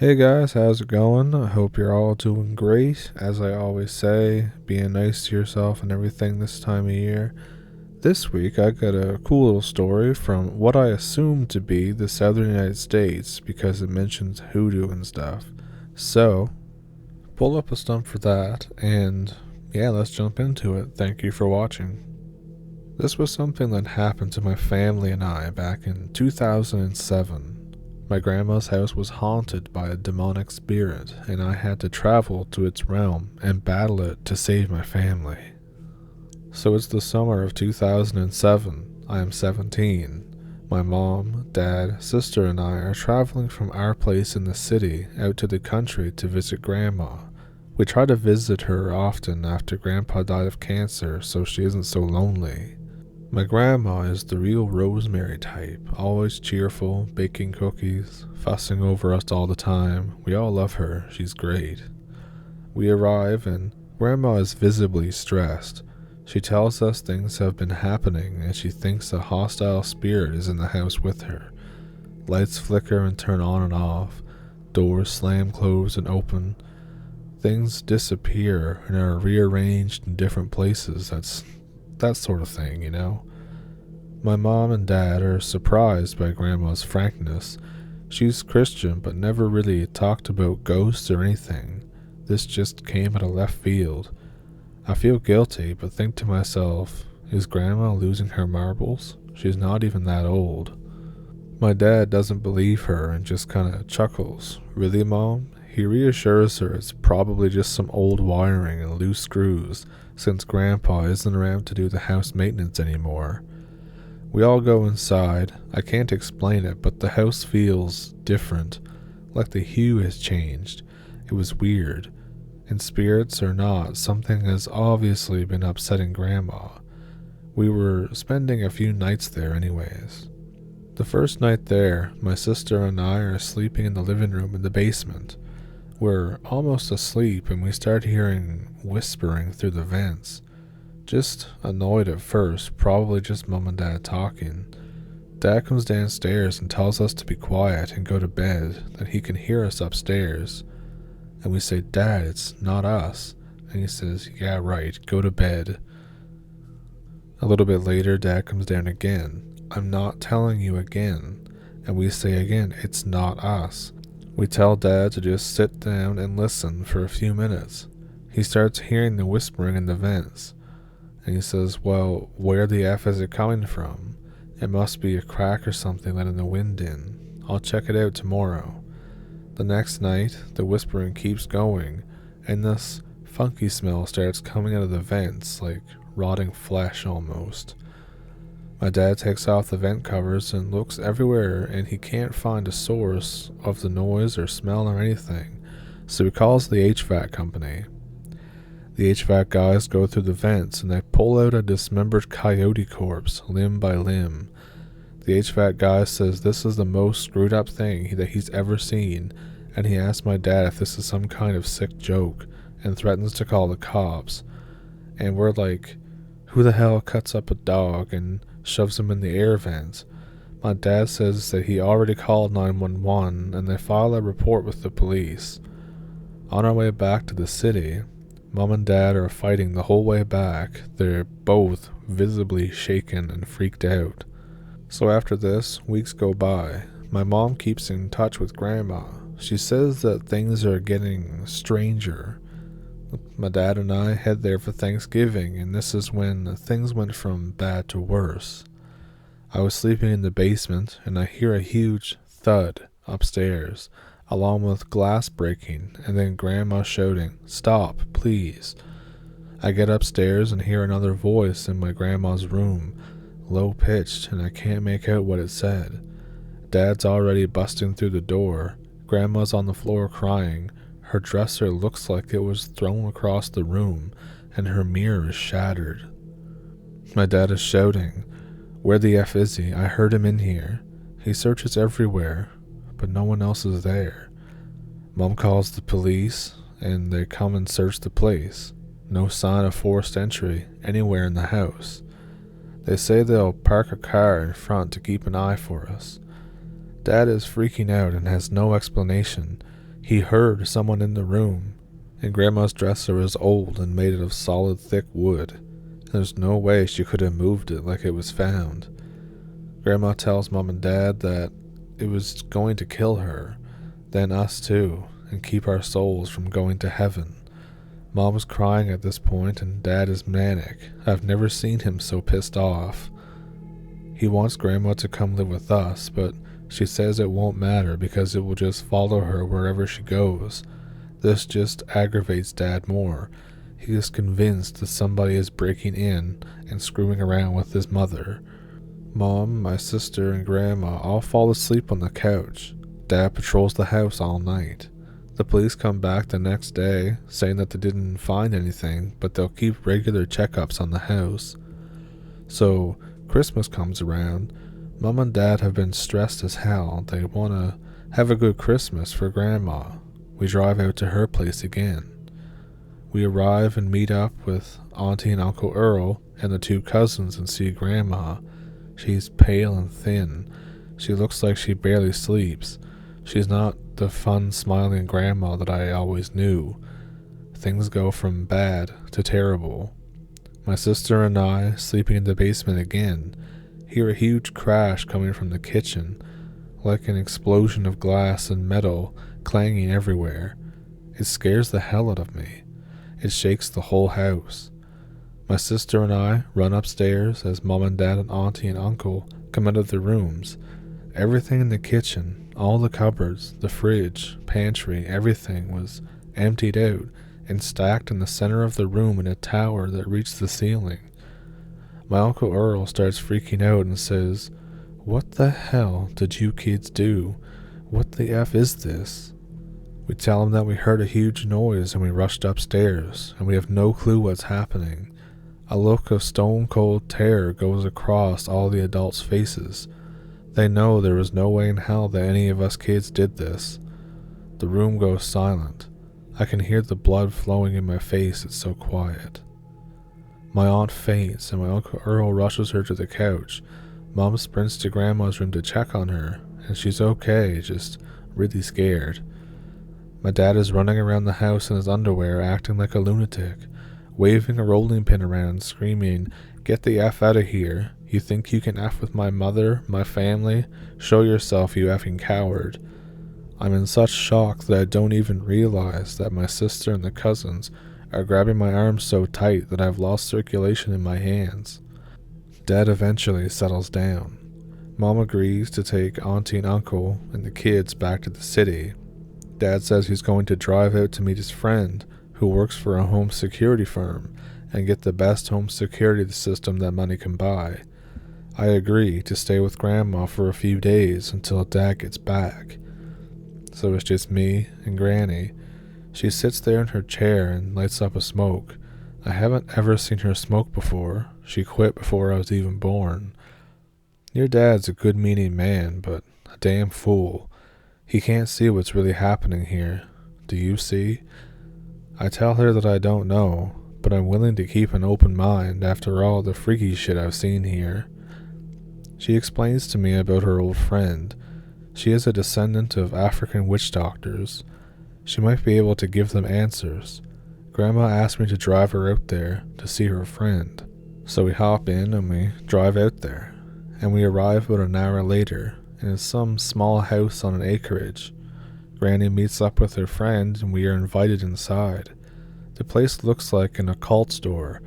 Hey guys, how's it going? I hope you're all doing great. As I always say, being nice to yourself and everything this time of year. This week I got a cool little story from what I assume to be the southern United States because it mentions hoodoo and stuff. So, pull up a stump for that and yeah, let's jump into it. Thank you for watching. This was something that happened to my family and I back in 2007. My grandma's house was haunted by a demonic spirit, and I had to travel to its realm and battle it to save my family. So it's the summer of 2007. I am 17. My mom, dad, sister, and I are traveling from our place in the city out to the country to visit Grandma. We try to visit her often after Grandpa died of cancer so she isn't so lonely. My grandma is the real Rosemary type, always cheerful, baking cookies, fussing over us all the time. We all love her, she's great. We arrive and Grandma is visibly stressed. She tells us things have been happening and she thinks a hostile spirit is in the house with her. Lights flicker and turn on and off, doors slam closed and open. Things disappear and are rearranged in different places. That sort of thing, you know. My mom and dad are surprised by Grandma's frankness. She's Christian but never really talked about ghosts or anything. This just came out of left field. I feel guilty but think to myself, is Grandma losing her marbles? She's not even that old. My dad doesn't believe her and just kinda chuckles. Really, Mom? He reassures her it's probably just some old wiring and loose screws, since Grandpa isn't around to do the house maintenance anymore. We all go inside. I can't explain it, but the house feels different, like the hue has changed. It was weird. And spirits or not, something has obviously been upsetting Grandma. We were spending a few nights there anyways. The first night there, my sister and I are sleeping in the living room in the basement. We're almost asleep and we start hearing whispering through the vents. Just annoyed at first, probably just Mom and Dad talking. Dad comes downstairs and tells us to be quiet and go to bed, that he can hear us upstairs. And we say, Dad, it's not us. And he says, yeah, right, go to bed. A little bit later, Dad comes down again. I'm not telling you again. And we say again, it's not us. We tell Dad to just sit down and listen for a few minutes. He starts hearing the whispering in the vents. And he says, well, where the F is it coming from? It must be a crack or something letting the wind in. I'll check it out tomorrow. The next night, the whispering keeps going, and this funky smell starts coming out of the vents, like rotting flesh almost. My dad takes off the vent covers and looks everywhere and he can't find a source of the noise or smell or anything, so he calls the HVAC company. The HVAC guys go through the vents and they pull out a dismembered coyote corpse, limb by limb. The HVAC guy says this is the most screwed up thing that he's ever seen, and he asks my dad if this is some kind of sick joke and threatens to call the cops. And we're like, who the hell cuts up a dog and shoves him in the air vents? My dad says that he already called 911 and they file a report with the police. On our way back to the city, Mom and Dad are fighting the whole way back. They're both visibly shaken and freaked out. So after this, weeks go by. My mom keeps in touch with Grandma. She says that things are getting stranger. My dad and I head there for Thanksgiving, and this is when things went from bad to worse. I was sleeping in the basement, and I hear a huge thud upstairs, along with glass breaking, and then Grandma shouting, "Stop, please." I get upstairs and hear another voice in my grandma's room, low-pitched, and I can't make out what it said. Dad's already busting through the door. Grandma's on the floor crying. Her dresser looks like it was thrown across the room, and her mirror is shattered. My dad is shouting, "Where the F is he? I heard him in here." He searches everywhere, but no one else is there. Mom calls the police, and they come and search the place. No sign of forced entry anywhere in the house. They say they'll park a car in front to keep an eye for us. Dad is freaking out and has no explanation. He heard someone in the room, and Grandma's dresser is old and made of solid thick wood. There's no way she could have moved it like it was found. Grandma tells Mom and Dad that it was going to kill her, then us too, and keep our souls from going to heaven. Mom is crying at this point and Dad is manic. I've never seen him so pissed off. He wants Grandma to come live with us, but she says it won't matter because it will just follow her wherever she goes. This just aggravates Dad more. He is convinced that somebody is breaking in and screwing around with his mother. Mom, my sister, and Grandma all fall asleep on the couch. Dad patrols the house all night. The police come back the next day, saying that they didn't find anything, but they'll keep regular checkups on the house. So, Christmas comes around. Mom and Dad have been stressed as hell. They want to have a good Christmas for Grandma. We drive out to her place again. We arrive and meet up with Auntie and Uncle Earl and the two cousins and see Grandma. She's pale and thin. She looks like she barely sleeps. She's not the fun, smiling Grandma that I always knew. Things go from bad to terrible. My sister and I, sleeping in the basement again, hear a huge crash coming from the kitchen, like an explosion of glass and metal clanging everywhere. It scares the hell out of me. It shakes the whole house. My sister and I run upstairs as Mom and Dad and Auntie and Uncle come out of their rooms. Everything in the kitchen, all the cupboards, the fridge, pantry, everything was emptied out and stacked in the center of the room in a tower that reached the ceiling. My Uncle Earl starts freaking out and says, "What the hell did you kids do? What the F is this?" We tell him that we heard a huge noise and we rushed upstairs, and we have no clue what's happening. A look of stone-cold terror goes across all the adults' faces. They know there is no way in hell that any of us kids did this. The room goes silent. I can hear the blood flowing in my face, it's so quiet. My aunt faints and my Uncle Earl rushes her to the couch. Mom sprints to Grandma's room to check on her, and she's okay, just really scared. My dad is running around the house in his underwear acting like a lunatic, waving a rolling pin around, screaming, "Get the F out of here. You think you can F with my mother, my family? Show yourself, you effing coward." I'm in such shock that I don't even realize that my sister and the cousins are grabbing my arms so tight that I've lost circulation in my hands. Dad eventually settles down. Mom agrees to take Auntie and Uncle and the kids back to the city. Dad says he's going to drive out to meet his friend, who works for a home security firm, and get the best home security system that money can buy. I agree to stay with Grandma for a few days until Dad gets back. So it's just me and Granny. She sits there in her chair and lights up a smoke. I haven't ever seen her smoke before. She quit before I was even born. Your dad's a good-meaning man, but a damn fool. He can't see what's really happening here. Do you see? I tell her that I don't know, but I'm willing to keep an open mind after all the freaky shit I've seen here. She explains to me about her old friend. She is a descendant of African witch doctors. She might be able to give them answers. Grandma asked me to drive her out there to see her friend. So we hop in and we drive out there. And we arrive about an hour later in some small house on an acreage. Granny meets up with her friend and we are invited inside. The place looks like an occult store.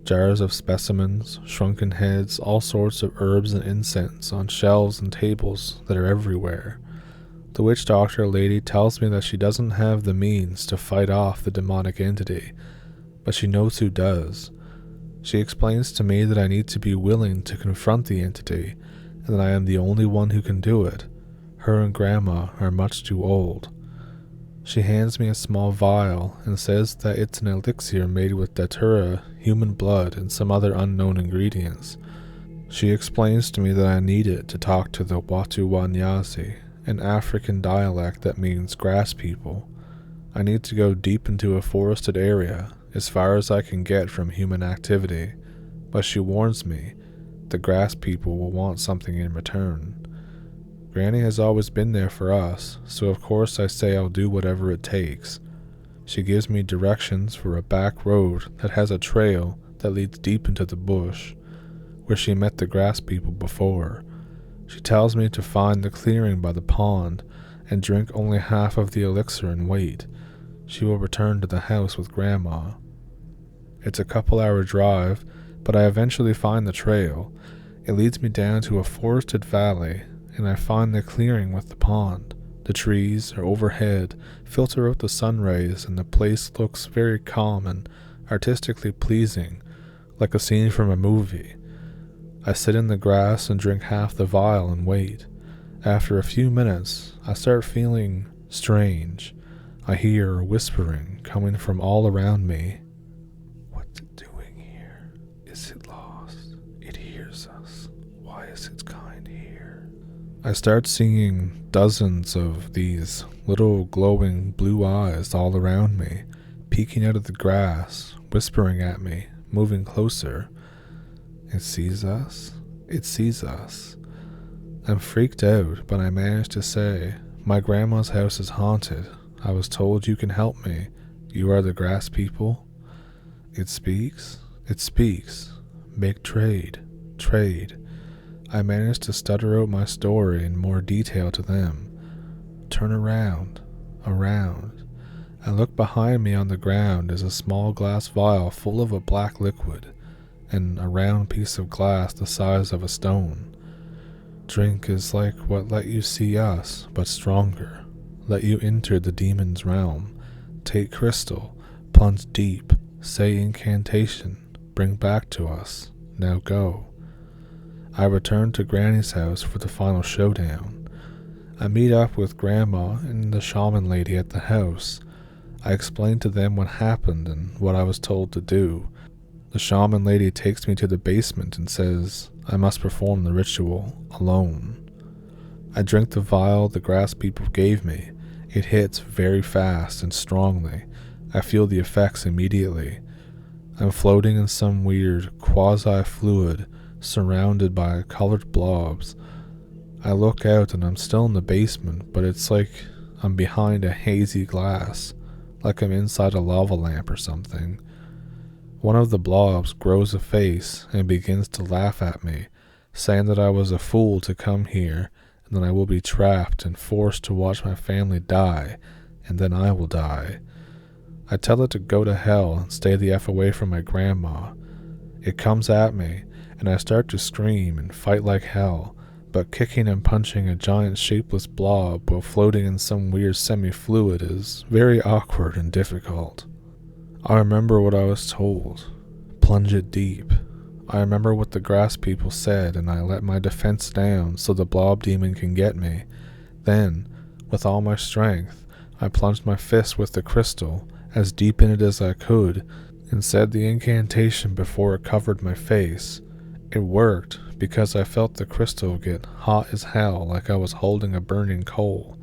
Jars of specimens, shrunken heads, all sorts of herbs and incense on shelves and tables that are everywhere. The witch doctor lady tells me that she doesn't have the means to fight off the demonic entity, but she knows who does. She explains to me that I need to be willing to confront the entity, and that I am the only one who can do it. Her and Grandma are much too old. She hands me a small vial and says that it's an elixir made with datura, human blood, and some other unknown ingredients. She explains to me that I need it to talk to the Watu Wanyazi, an African dialect that means grass people. I need to go deep into a forested area, as far as I can get from human activity, but she warns me the grass people will want something in return. Granny has always been there for us, so of course I say I'll do whatever it takes. She gives me directions for a back road that has a trail that leads deep into the bush, where she met the grass people before. She tells me to find the clearing by the pond and drink only half of the elixir and wait. She will return to the house with Grandma. It's a couple-hour drive, but I eventually find the trail. It leads me down to a forested valley, and I find the clearing with the pond. The trees are overhead, filter out the sun rays, and the place looks very calm and artistically pleasing, like a scene from a movie. I sit in the grass and drink half the vial and wait. After a few minutes, I start feeling strange. I hear whispering coming from all around me. What's it doing here? Is it lost? It hears us. Why is its kind here? I start seeing dozens of these little glowing blue eyes all around me, peeking out of the grass, whispering at me, moving closer. It sees us. It sees us. I'm freaked out, but I manage to say, "My grandma's house is haunted. I was told you can help me. You are the grass people." It speaks. It speaks. Make trade. Trade. I manage to stutter out my story in more detail to them. Turn around. Around. I look behind me on the ground is a small glass vial full of a black liquid, and a round piece of glass the size of a stone. Drink is like what let you see us, but stronger. Let you enter the demon's realm. Take crystal, plunge deep, say incantation, bring back to us. Now go. I return to Granny's house for the final showdown. I meet up with Grandma and the shaman lady at the house. I explain to them what happened and what I was told to do. The shaman lady takes me to the basement and says I must perform the ritual alone. I drink the vial the grass people gave me. It hits very fast and strongly. I feel the effects immediately. I'm floating in some weird quasi-fluid surrounded by colored blobs. I look out and I'm still in the basement, but it's like I'm behind a hazy glass, like I'm inside a lava lamp or something. One of the blobs grows a face and begins to laugh at me, saying that I was a fool to come here and that I will be trapped and forced to watch my family die, and then I will die. I tell it to go to hell and stay the F away from my grandma. It comes at me, and I start to scream and fight like hell, but kicking and punching a giant shapeless blob while floating in some weird semi-fluid is very awkward and difficult. I remember what I was told. Plunge it deep. I remember what the grass people said, and I let my defense down so the blob demon can get me. Then, with all my strength, I plunged my fist with the crystal, as deep in it as I could, and said the incantation before it covered my face. It worked, because I felt the crystal get hot as hell like I was holding a burning coal.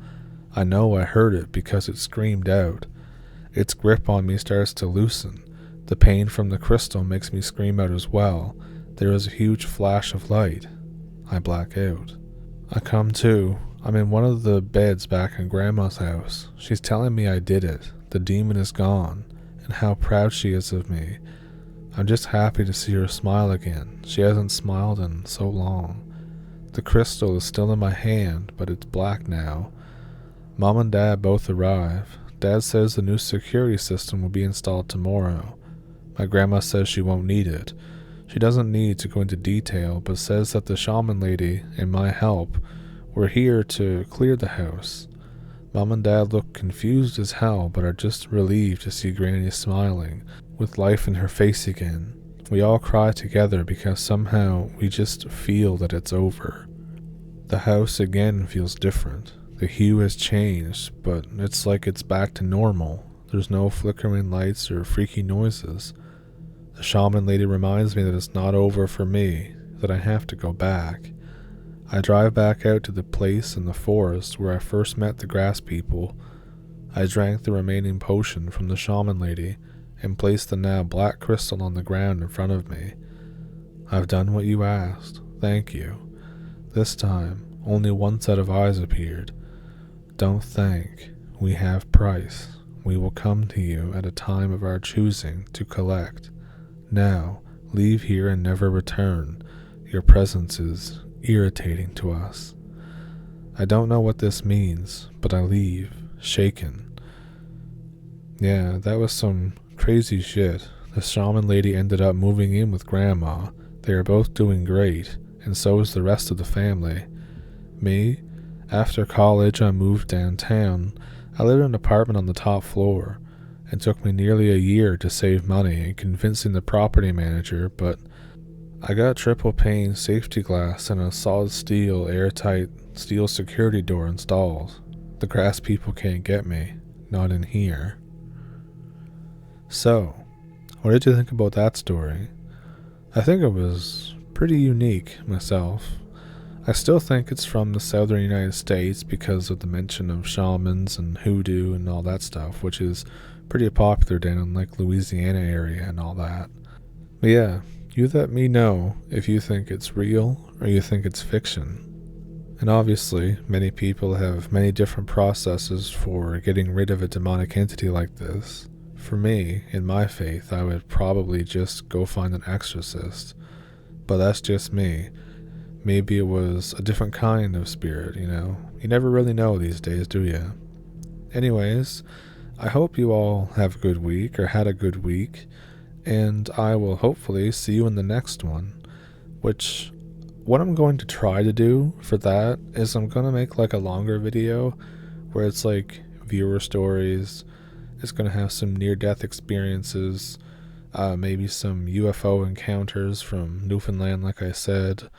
I know I heard it because it screamed out. Its grip on me starts to loosen. The pain from the crystal makes me scream out as well. There is a huge flash of light. I black out. I come to. I'm in one of the beds back in Grandma's house. She's telling me I did it. The demon is gone, and how proud she is of me. I'm just happy to see her smile again. She hasn't smiled in so long. The crystal is still in my hand, but it's black now. Mom and Dad both arrive. Dad says the new security system will be installed tomorrow. My grandma says she won't need it. She doesn't need to go into detail, but says that the shaman lady and my help were here to clear the house. Mom and Dad look confused as hell, but are just relieved to see Granny smiling, with life in her face again. We all cry together because somehow we just feel that it's over. The house again feels different. The hue has changed, but it's like it's back to normal. There's no flickering lights or freaky noises. The shaman lady reminds me that it's not over for me, that I have to go back. I drive back out to the place in the forest where I first met the grass people. I drank the remaining potion from the shaman lady and placed the now black crystal on the ground in front of me. I've done what you asked. Thank you. This time, only one set of eyes appeared. Don't think. We have price. We will come to you at a time of our choosing to collect. Now, leave here and never return. Your presence is irritating to us. I don't know what this means, but I leave, shaken. Yeah, that was some crazy shit. The shaman lady ended up moving in with Grandma. They are both doing great, and so is the rest of the family. Me? After college, I moved downtown. I lived in an apartment on the top floor. It took me nearly a year to save money and convincing the property manager, but I got triple pane safety glass and a solid steel airtight steel security door installed. The grass people can't get me. Not in here. So, what did you think about that story? I think it was pretty unique myself. I still think it's from the southern United States because of the mention of shamans and hoodoo and all that stuff, which is pretty popular down in like Louisiana area and all that. But yeah, you let me know if you think it's real or you think it's fiction. And obviously, many people have many different processes for getting rid of a demonic entity like this. For me, in my faith, I would probably just go find an exorcist. But that's just me. Maybe it was a different kind of spirit, you know? You never really know these days, do you? Anyways, I hope you all have a good week or had a good week. And I will hopefully see you in the next one. Which, what I'm going to try to do for that is I'm going to make like a longer video where it's like viewer stories. It's going to have some near-death experiences, maybe some UFO encounters from Newfoundland, like I said.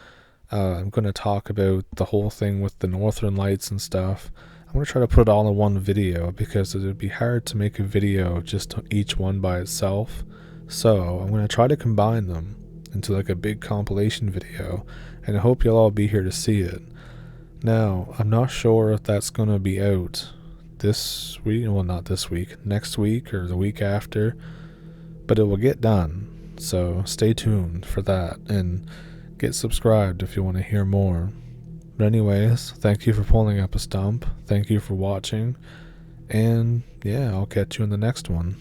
I'm going to talk about the whole thing with the northern lights and stuff. I'm going to try to put it all in one video because it would be hard to make a video just on each one by itself. So I'm going to try to combine them into like a big compilation video, and I hope you'll all be here to see it. Now, I'm not sure if that's going to be out this week, well, not this week, next week or the week after, but it will get done. So stay tuned for that and get subscribed if you want to hear more. But anyways, thank you for pulling up a stump. Thank you for watching. And yeah, I'll catch you in the next one.